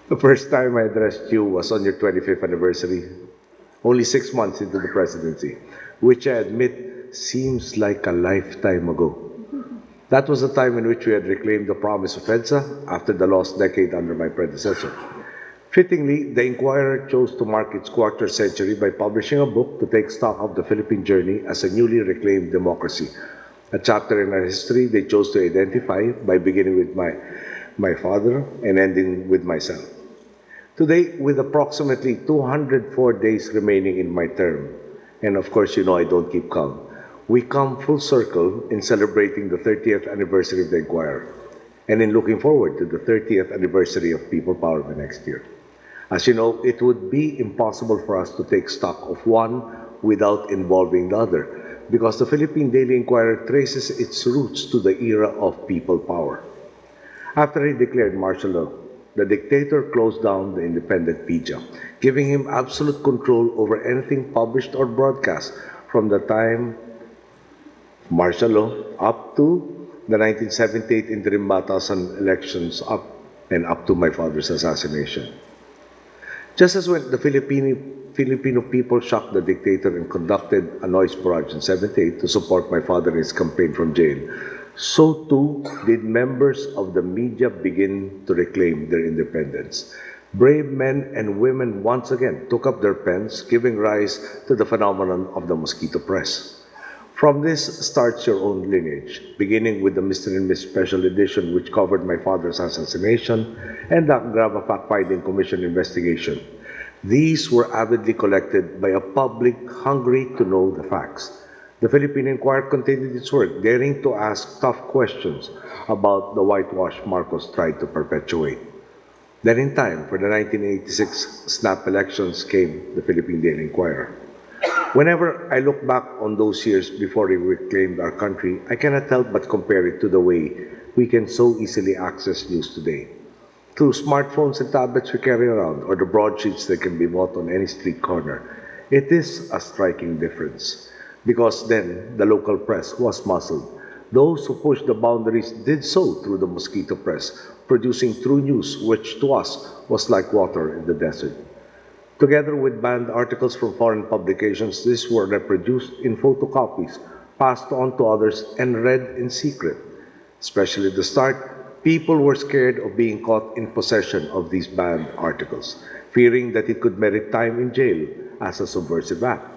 The first time I addressed you was on your 25th anniversary, only 6 months into the presidency, which I admit seems like a lifetime ago. That was the time in which we had reclaimed the promise of EDSA after the lost decade under my predecessor. Fittingly, the Inquirer chose to mark its quarter century by publishing a book to take stock of the Philippine journey as a newly reclaimed democracy. A chapter in our history they chose to identify by beginning with my father and ending with myself. Today, with approximately 204 days remaining in my term, and of course, you know I don't keep count, we come full circle in celebrating the 30th anniversary of the Inquirer and in looking forward to the 30th anniversary of People Power the next year. As you know, it would be impossible for us to take stock of one without involving the other, because the Philippine Daily Inquirer traces its roots to the era of people power. After he declared martial law, the dictator closed down the independent media, giving him absolute control over anything published or broadcast from the time of martial law up to the 1978 interim Batasan elections up to my father's assassination. Just as when the Filipino people shocked the dictator and conducted a noise barrage in 78 to support my father in his campaign from jail, so too did members of the media begin to reclaim their independence. Brave men and women once again took up their pens, giving rise to the phenomenon of the mosquito press. From this starts your own lineage, beginning with the Mr. and Miss Special Edition, which covered my father's assassination, and the Grava Fact-Finding Commission investigation. These were avidly collected by a public hungry to know the facts. The Philippine Inquirer continued its work, daring to ask tough questions about the whitewash Marcos tried to perpetuate. Then in time for the 1986 snap elections came the Philippine Daily Inquirer. Whenever I look back on those years before we reclaimed our country, I cannot help but compare it to the way we can so easily access news today. Through smartphones and tablets we carry around, or the broadsheets that can be bought on any street corner, it is a striking difference. Because then, the local press was muscled. Those who pushed the boundaries did so through the mosquito press, producing true news which to us was like water in the desert. Together with banned articles from foreign publications, these were reproduced in photocopies, passed on to others, and read in secret. Especially at the start, people were scared of being caught in possession of these banned articles, fearing that it could merit time in jail as a subversive act.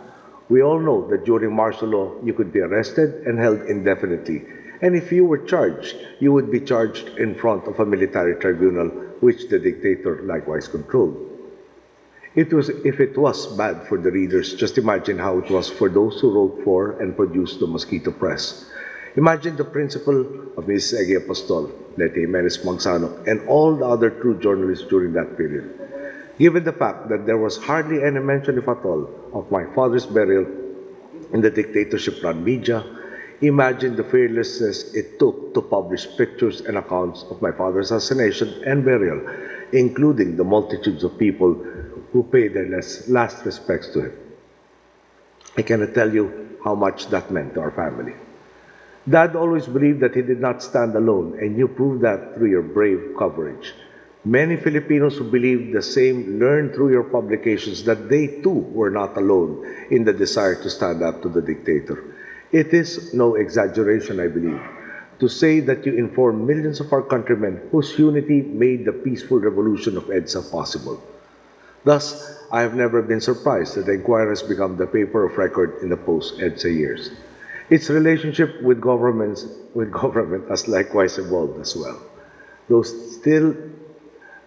We all know that during martial law, you could be arrested and held indefinitely, and if you were charged, you would be charged in front of a military tribunal, which the dictator likewise controlled. If it was bad for the readers, just imagine how it was for those who wrote for and produced the mosquito press. Imagine the principal of Mrs. Ege Apostol, Lete Jimenez Magsano, and all the other true journalists during that period. Given the fact that there was hardly any mention, if at all, of my father's burial in the dictatorship-run media, imagine the fearlessness it took to publish pictures and accounts of my father's assassination and burial, including the multitudes of people who paid their last respects to him. I cannot tell you how much that meant to our family. Dad always believed that he did not stand alone, and you proved that through your brave coverage. Many Filipinos who believed the same learned through your publications that they too were not alone in the desire to stand up to the dictator. It is no exaggeration, I believe, to say that you informed millions of our countrymen whose unity made the peaceful revolution of EDSA possible. Thus, I have never been surprised that the Inquirer has become the paper of record in the post-EDSA years. Its relationship with government has likewise evolved as well, though still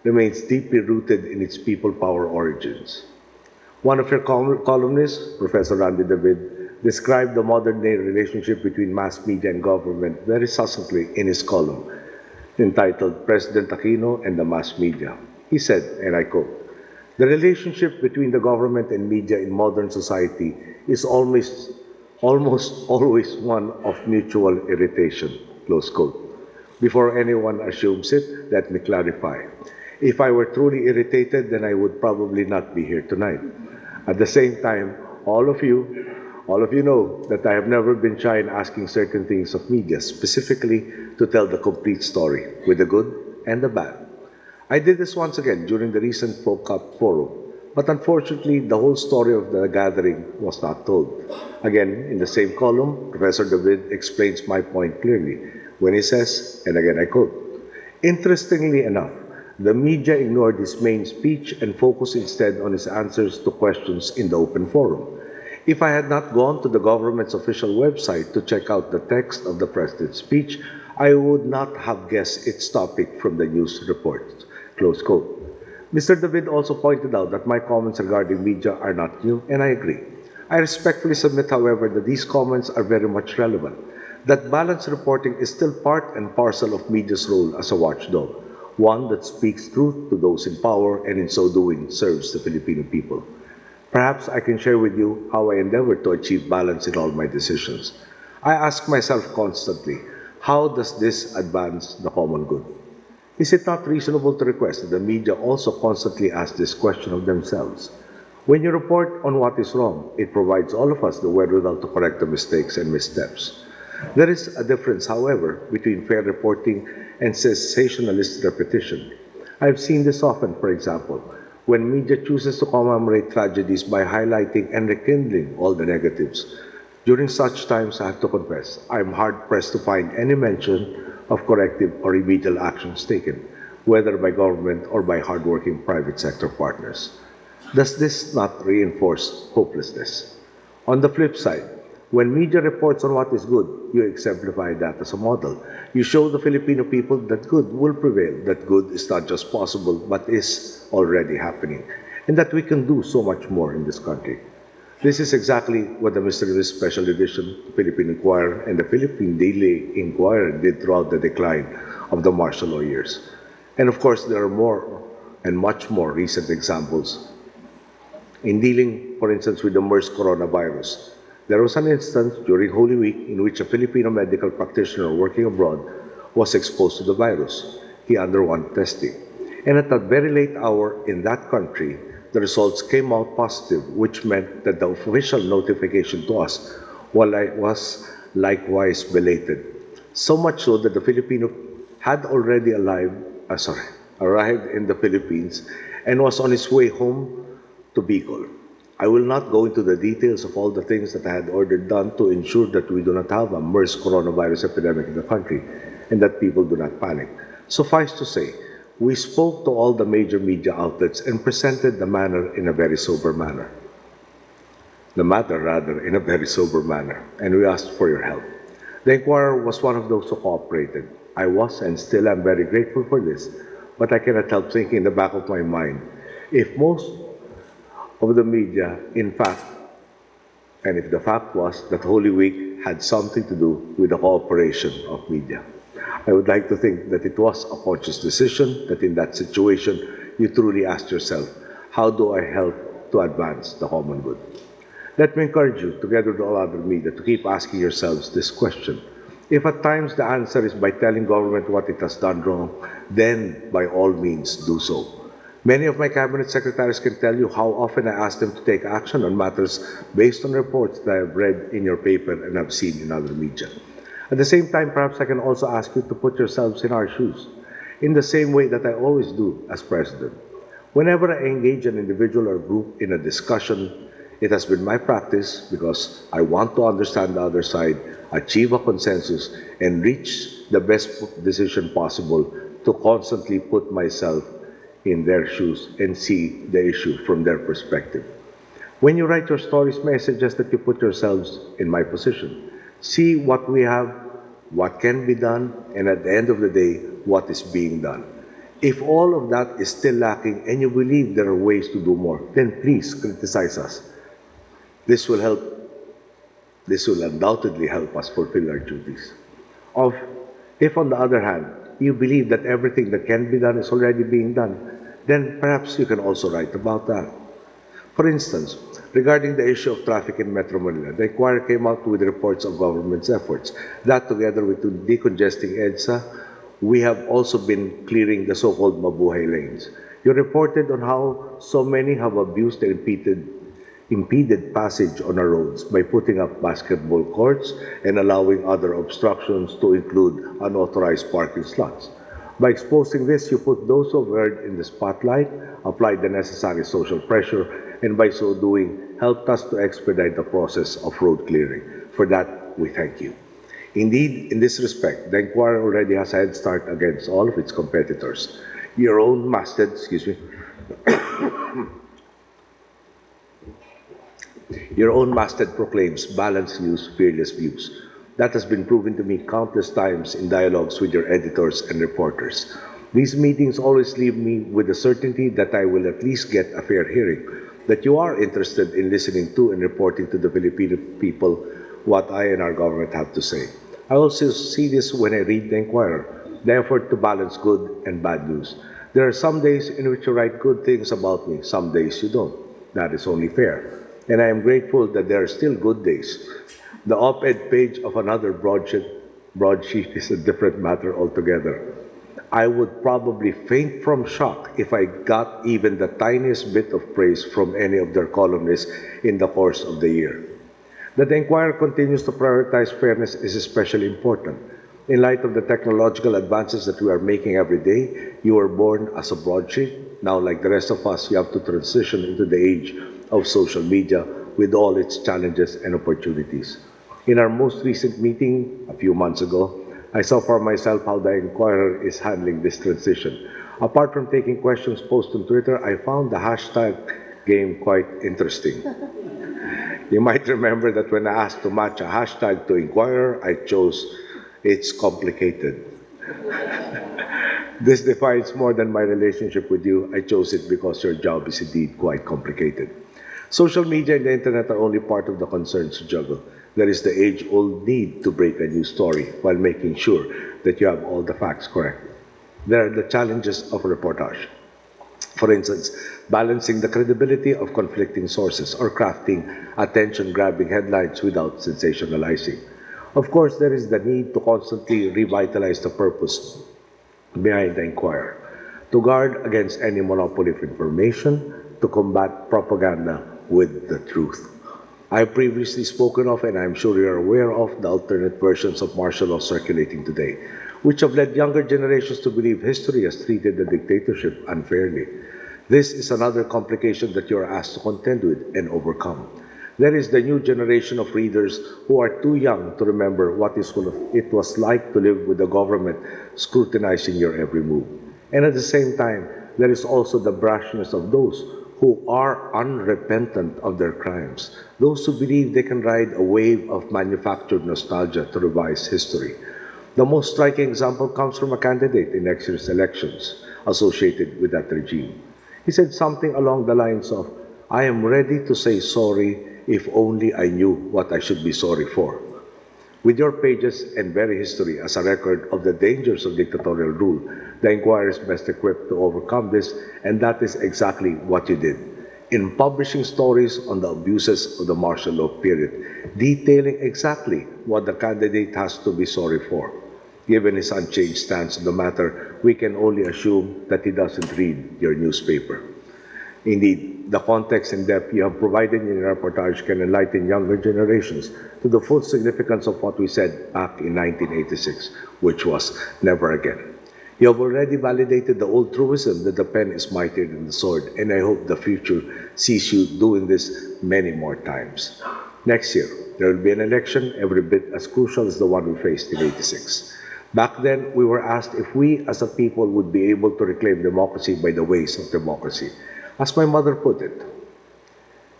remains deeply rooted in its people power origins. One of your columnists, Professor Randy David, described the modern-day relationship between mass media and government very succinctly in his column, entitled President Aquino and the Mass Media. He said, and I quote, "The relationship between the government and media in modern society is almost always one of mutual irritation." Close quote. Before anyone assumes it, let me clarify. If I were truly irritated, then I would probably not be here tonight. At the same time, all of you know that I have never been shy in asking certain things of media, specifically to tell the complete story, with the good and the bad. I did this once again during the recent Folk Cup Forum, but unfortunately, the whole story of the gathering was not told. Again, in the same column, Professor David explains my point clearly when he says, and again I quote, "Interestingly enough, the media ignored his main speech and focused instead on his answers to questions in the open forum. If I had not gone to the government's official website to check out the text of the president's speech, I would not have guessed its topic from the news report." Close quote. Mr. David also pointed out that my comments regarding media are not new, and I agree. I respectfully submit, however, that these comments are very much relevant, that balanced reporting is still part and parcel of media's role as a watchdog, one that speaks truth to those in power and in so doing serves the Filipino people. Perhaps I can share with you how I endeavor to achieve balance in all my decisions. I ask myself constantly, how does this advance the common good? Is it not reasonable to request that the media also constantly ask this question of themselves? When you report on what is wrong, it provides all of us the wherewithal to correct the mistakes and missteps. There is a difference, however, between fair reporting and sensationalist repetition. I've seen this often, for example, when media chooses to commemorate tragedies by highlighting and rekindling all the negatives. During such times, I have to confess, I'm hard-pressed to find any mention of corrective or remedial actions taken, whether by government or by hardworking private sector partners. Does this not reinforce hopelessness? On the flip side, when media reports on what is good, you exemplify that as a model. You show the Filipino people that good will prevail, that good is not just possible but is already happening, and that we can do so much more in this country. This is exactly what the Mysterious Special Edition, Philippine Inquirer, and the Philippine Daily Inquirer did throughout the decline of the martial law years. And of course, there are more and much more recent examples. In dealing, for instance, with the MERS coronavirus, there was an instance during Holy Week in which a Filipino medical practitioner working abroad was exposed to the virus. He underwent testing. And at that very late hour in that country, the results came out positive, which meant that the official notification to us was likewise belated. So much so that the Filipino had already arrived in the Philippines and was on his way home to Bicol. I will not go into the details of all the things that I had ordered done to ensure that we do not have a MERS coronavirus epidemic in the country and that people do not panic. Suffice to say, we spoke to all the major media outlets and presented the matter in a very sober manner. In a very sober manner, and we asked for your help. The Inquirer was one of those who cooperated. I was and still am very grateful for this, but I cannot help thinking in the back of my mind, if most of the media, in fact, and if the fact was that Holy Week had something to do with the cooperation of media. I would like to think that it was a conscious decision, that in that situation, you truly asked yourself, how do I help to advance the common good? Let me encourage you, together with all other media, to keep asking yourselves this question. If at times the answer is by telling government what it has done wrong, then by all means do so. Many of my cabinet secretaries can tell you how often I ask them to take action on matters based on reports that I have read in your paper and have seen in other media. At the same time, perhaps I can also ask you to put yourselves in our shoes, in the same way that I always do as president. Whenever I engage an individual or group in a discussion, it has been my practice, because I want to understand the other side, achieve a consensus, and reach the best decision possible, to constantly put myself in their shoes and see the issue from their perspective. When you write your stories, may I suggest that you put yourselves in my position. See what we have, what can be done, and at the end of the day, what is being done. If all of that is still lacking and you believe there are ways to do more, then please criticize us. This will undoubtedly help us fulfill our duties. If on the other hand, you believe that everything that can be done is already being done, then perhaps you can also write about that. For instance, regarding the issue of traffic in Metro Manila, the Inquirer came out with reports of government's efforts. That, together with decongesting EDSA, we have also been clearing the so-called mabuhay lanes. You reported on how so many have abused the impeded passage on our roads by putting up basketball courts and allowing other obstructions to include unauthorized parking slots. By exposing this, you put those who have erred in the spotlight, applied the necessary social pressure, and by so doing, helped us to expedite the process of road clearing. For that, we thank you. Indeed, in this respect, the Inquirer already has a head start against all of its competitors. Your own masthead proclaims balanced news, fearless views. That has been proven to me countless times in dialogues with your editors and reporters. These meetings always leave me with the certainty that I will at least get a fair hearing, that you are interested in listening to and reporting to the Filipino people what I and our government have to say. I also see this when I read the Inquirer, the effort to balance good and bad news. There are some days in which you write good things about me, some days you don't. That is only fair. And I am grateful that there are still good days. The op-ed page of another broadsheet is a different matter altogether. I would probably faint from shock if I got even the tiniest bit of praise from any of their columnists in the course of the year. That the Inquirer continues to prioritize fairness is especially important. In light of the technological advances that we are making every day, you were born as a broadsheet. Now, like the rest of us, you have to transition into the age of social media with all its challenges and opportunities. In our most recent meeting a few months ago, I saw for myself how the Inquirer is handling this transition. Apart from taking questions posted on Twitter, I found the hashtag game quite interesting. You might remember that when I asked to match a hashtag to Inquirer, I chose "It's complicated." This defines more than my relationship with you. I chose it because your job is indeed quite complicated. Social media and the internet are only part of the concerns to juggle. There is the age-old need to break a news story while making sure that you have all the facts correct. There are the challenges of a reportage. For instance, balancing the credibility of conflicting sources or crafting attention-grabbing headlines without sensationalizing. Of course, there is the need to constantly revitalize the purpose behind the Inquirer, to guard against any monopoly of information, to combat propaganda with the truth. I have previously spoken of, and I'm sure you're aware of, the alternate versions of martial law circulating today, which have led younger generations to believe history has treated the dictatorship unfairly. This is another complication that you're asked to contend with and overcome. There is the new generation of readers who are too young to remember what it was like to live with the government scrutinizing your every move. And at the same time, there is also the brashness of those who are unrepentant of their crimes, those who believe they can ride a wave of manufactured nostalgia to revise history. The most striking example comes from a candidate in next year's elections associated with that regime. He said something along the lines of, "I am ready to say sorry if only I knew what I should be sorry for." With your pages and very history as a record of the dangers of dictatorial rule, the Inquirer is best equipped to overcome this, and that is exactly what you did. In publishing stories on the abuses of the martial law period, detailing exactly what the candidate has to be sorry for. Given his unchanged stance on the matter, we can only assume that he doesn't read your newspaper. Indeed, the context and depth you have provided in your reportage can enlighten younger generations to the full significance of what we said back in 1986, which was never again. You have already validated the old truism that the pen is mightier than the sword, and I hope the future sees you doing this many more times. Next year, there will be an election every bit as crucial as the one we faced in '86. Back then, we were asked if we as a people would be able to reclaim democracy by the ways of democracy. As my mother put it,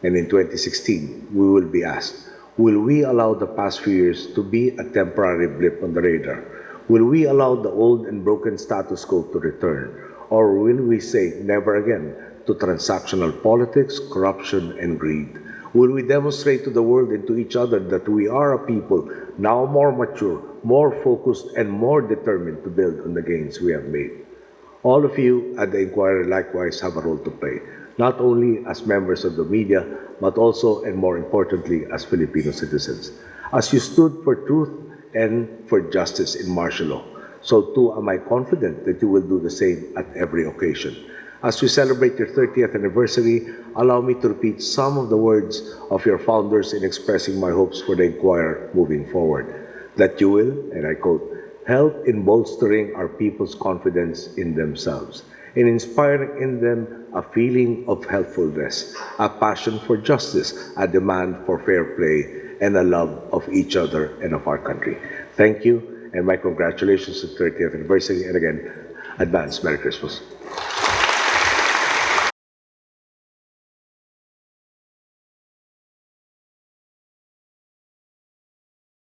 and in 2016, we will be asked, will we allow the past few years to be a temporary blip on the radar? Will we allow the old and broken status quo to return? Or will we say never again to transactional politics, corruption, and greed? Will we demonstrate to the world and to each other that we are a people now more mature, more focused, and more determined to build on the gains we have made? All of you at the Inquirer likewise have a role to play, not only as members of the media, but also and more importantly as Filipino citizens. As you stood for truth and for justice in martial law, so too am I confident that you will do the same at every occasion. As we celebrate your 30th anniversary, allow me to repeat some of the words of your founders in expressing my hopes for the Inquirer moving forward. That you will, and I quote, help in bolstering our people's confidence in themselves, in inspiring in them a feeling of helpfulness, a passion for justice, a demand for fair play, and a love of each other and of our country. Thank you, and my congratulations to the 30th anniversary, and again, advance Merry Christmas.